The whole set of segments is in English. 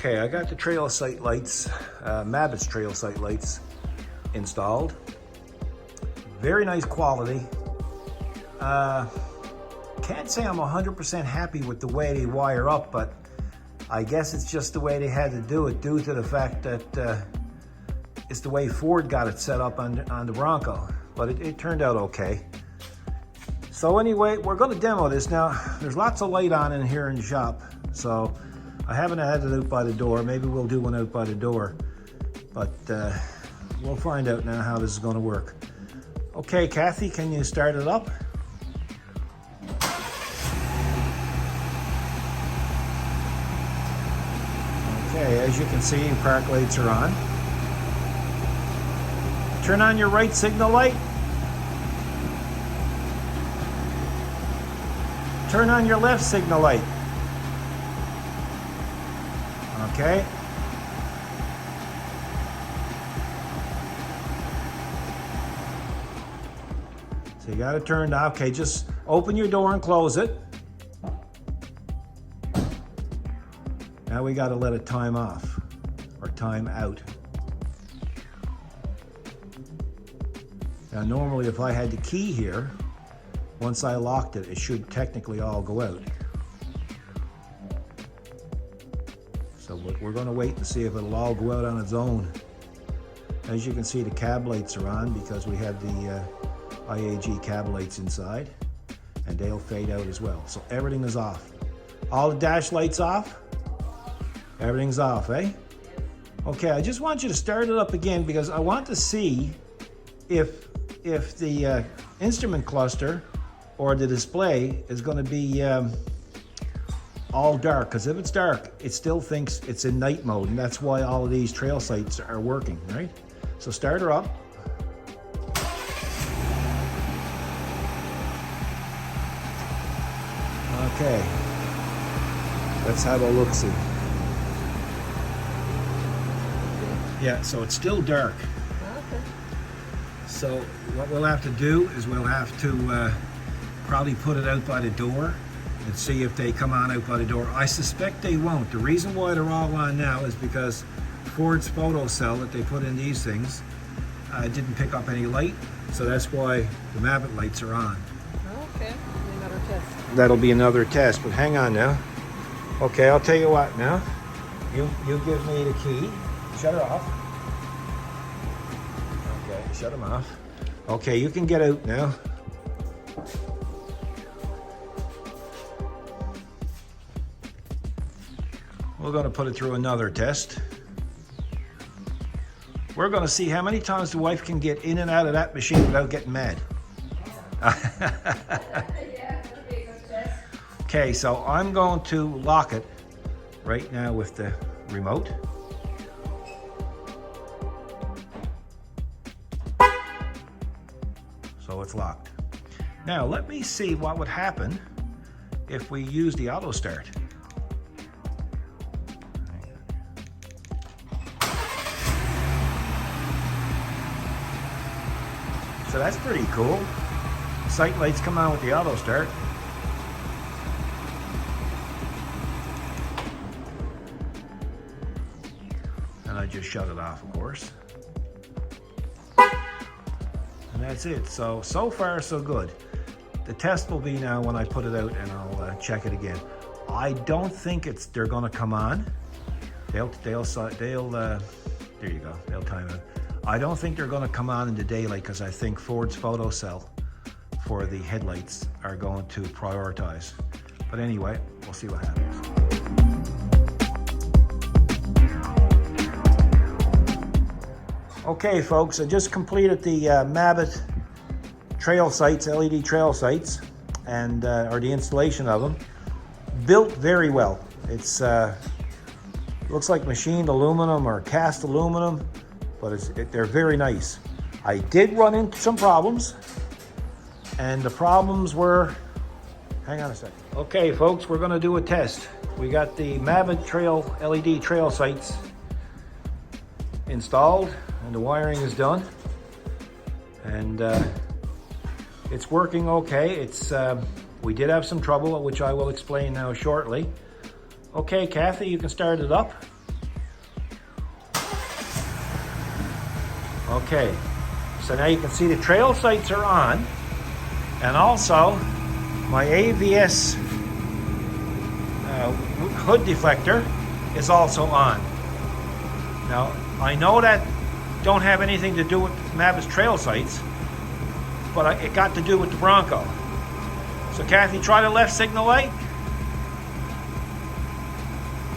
Okay, I got the trail sight lights, Mabett's trail sight lights installed. Very nice quality. Can't say I'm 100% happy with the way they wire up, but I guess it's just the way they had to do it due to the fact that it's the way Ford got it set up on the Bronco, but it turned out okay. So anyway, we're going to demo this. Now, there's lots of light on in here in the shop, so I haven't had it out by the door. Maybe we'll do one out by the door, but we'll find out now how this is going to work. Okay, Kathy, can you start it up? Okay, as you can see, park lights are on. Turn on your right signal light. Turn on your left signal light. Okay. So you got it turned off. Okay, just open your door and close it. Now we got to let it time off or time out. Now normally if I had the key here, once I locked it, it should technically all go out. So we're going to wait and see if it'll all go out on its own. As you can see, the cab lights are on because we have the IAG cab lights inside, and they'll fade out as well. So everything is off. All the dash lights off. Everything's off, eh? Okay, I just want you to start it up again because I want to see if the instrument cluster or the display is going to be all dark, because if it's dark, it still thinks it's in night mode, and that's why all of these trail sights are working, right? So start her up. Okay, let's have a look-see. Yeah, so it's still dark. Okay. So what we'll have to do is we'll have to probably put it out by the door and see if they come on out by the door. I suspect they won't. The reason why they're all on now is because Ford's photo cell that they put in these things didn't pick up any light, so that's why the Mabett lights are on. Okay, another test. That'll be another test, but hang on now. Okay, I'll tell you what now. You give me the key. Shut her off. Okay, shut them off. Okay, you can get out now. We're going to put it through another test. We're going to see how many times the wife can get in and out of that machine without getting mad. Okay, so I'm going to lock it right now with the remote. So it's locked. Now let me see what would happen if we use the auto start. So that's pretty cool. Sight lights come on with the auto start. And I just shut it off, of course. And that's it. So far so good. The test will be now when I put it out and I'll check it again. I don't think they're gonna come on. There you go, they'll time it. I don't think they're gonna come on in the daylight because I think Ford's photo cell for the headlights are going to prioritize. But anyway, we'll see what happens. Okay, folks, I just completed the Mabett Trail Sights, LED trail sights, and or the installation of them. Built very well. It's looks like machined aluminum or cast aluminum, but they're very nice. I did run into some problems, and the problems were, hang on a second. Okay, folks, we're gonna do a test. We got the Mabett Trail LED trail sights installed, and the wiring is done, and it's working okay. We did have some trouble, which I will explain now shortly. Okay, Kathy, you can start it up. Okay, so now you can see the trail sights are on, and also my AVS hood deflector is also on. Now, I know that don't have anything to do with Mabett Trail Sights, but it got to do with the Bronco. So Kathy, try the left signal light.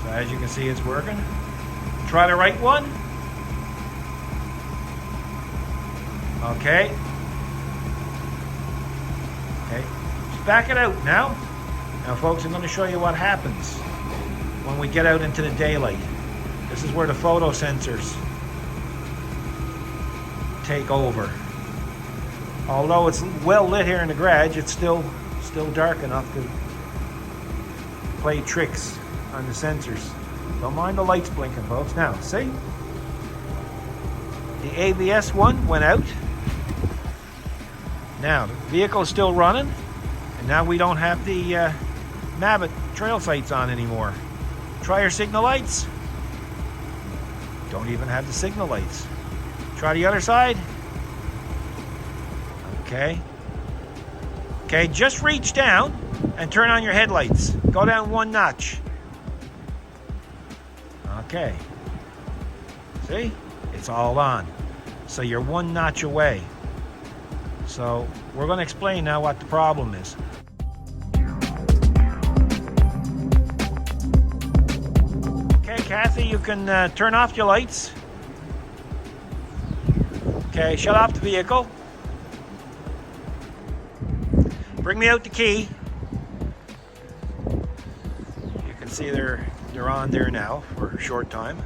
So as you can see, it's working. Try the right one. Okay. Okay, just back it out now. Now folks, I'm going to show you what happens when we get out into the daylight. This is where the photo sensors take over. Although it's well lit here in the garage, it's still dark enough to play tricks on the sensors. Don't mind the lights blinking, folks. Now, see? The ABS one went out. Now, the vehicle's still running, and now we don't have the Mabett Trail Sights on anymore. Try your signal lights. Don't even have the signal lights. Try the other side. Okay. Okay, just reach down and turn on your headlights. Go down one notch. Okay. See? It's all on. So you're one notch away. So we're going to explain now what the problem is. Okay, Kathy, you can turn off your lights. Okay, shut off the vehicle. Bring me out the key. You can see they're on there now for a short time.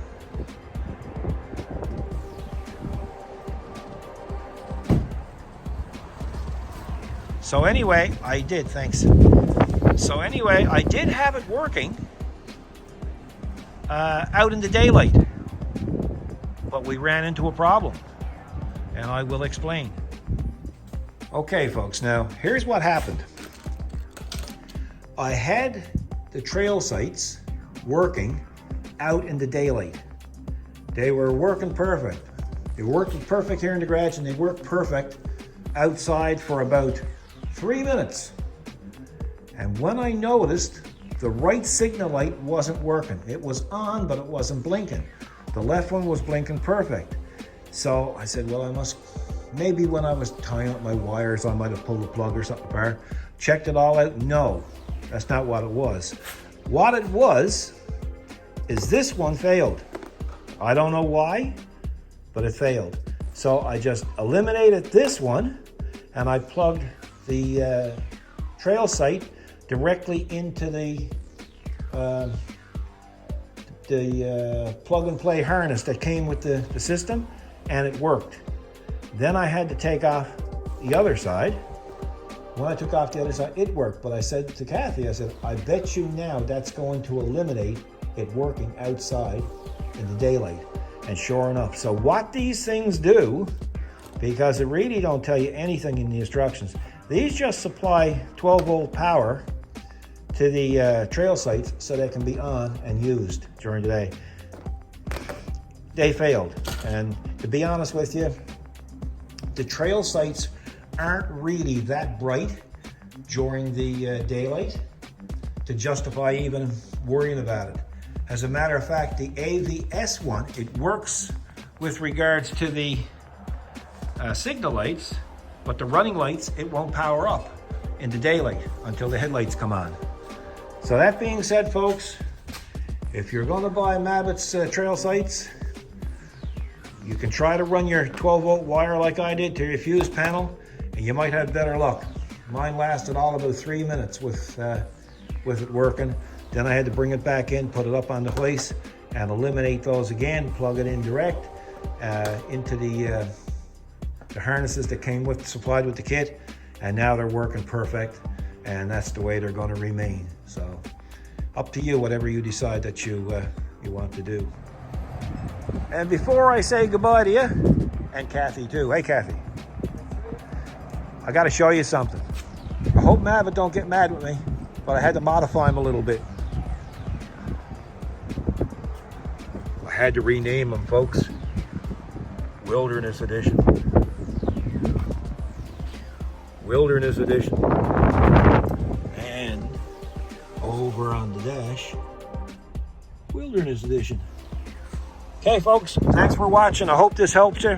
So anyway, I did have it working out in the daylight, but we ran into a problem, and I will explain. Okay, folks, now here's what happened. I had the trail sights working out in the daylight. They were working perfect. They worked perfect here in the garage, and they worked perfect outside for about 3 minutes. And when I noticed the right signal light wasn't working, it was on, but it wasn't blinking. The left one was blinking perfect. So I said, well, maybe when I was tying up my wires, I might have pulled the plug or something apart. Checked it all out. No, that's not what it was. What it was is this one failed. I don't know why, but it failed. So I just eliminated this one, and I plugged the trail sight directly into the plug and play harness that came with the system, and it worked. Then I had to take off the other side. When I took off the other side, it worked. But I said to Kathy, I said, I bet you now that's going to eliminate it working outside in the daylight. And sure enough. So what these things do, because it really don't tell you anything in the instructions, these just supply 12-volt power to the trail sights so they can be on and used during the day. They failed. And to be honest with you, the trail sights aren't really that bright during the daylight to justify even worrying about it. As a matter of fact, the AVS one, it works with regards to the signal lights, but the running lights, it won't power up in the daylight until the headlights come on. So that being said, folks, if you're going to buy Mabett's trail sights, you can try to run your 12-volt wire like I did to your fuse panel, and you might have better luck. Mine lasted all about 3 minutes with it working. Then I had to bring it back in, put it up on the hoist, and eliminate those again, plug it in direct into the harnesses that came supplied with the kit, and now they're working perfect, and that's the way they're going to remain. So up to you, whatever you decide that you want to do. And before I say goodbye to you, and Kathy too, hey Kathy, I got to show you something. I hope Mabett don't get mad with me, but I had to modify him a little bit. I had to rename him, folks. Wilderness Edition. Wilderness Edition. And over on the dash, Wilderness Edition. Okay, folks, thanks for watching. I hope this helps you.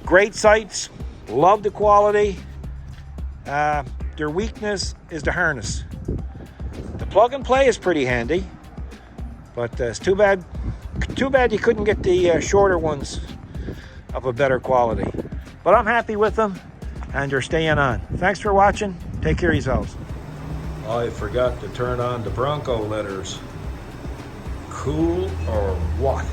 Great sights, love the quality. Their weakness is the harness. The plug and play is pretty handy, but it's too bad you couldn't get the shorter ones of a better quality. But I'm happy with them, and they're staying on. Thanks for watching. Take care of yourselves. I forgot to turn on the Bronco letters. Cool or what?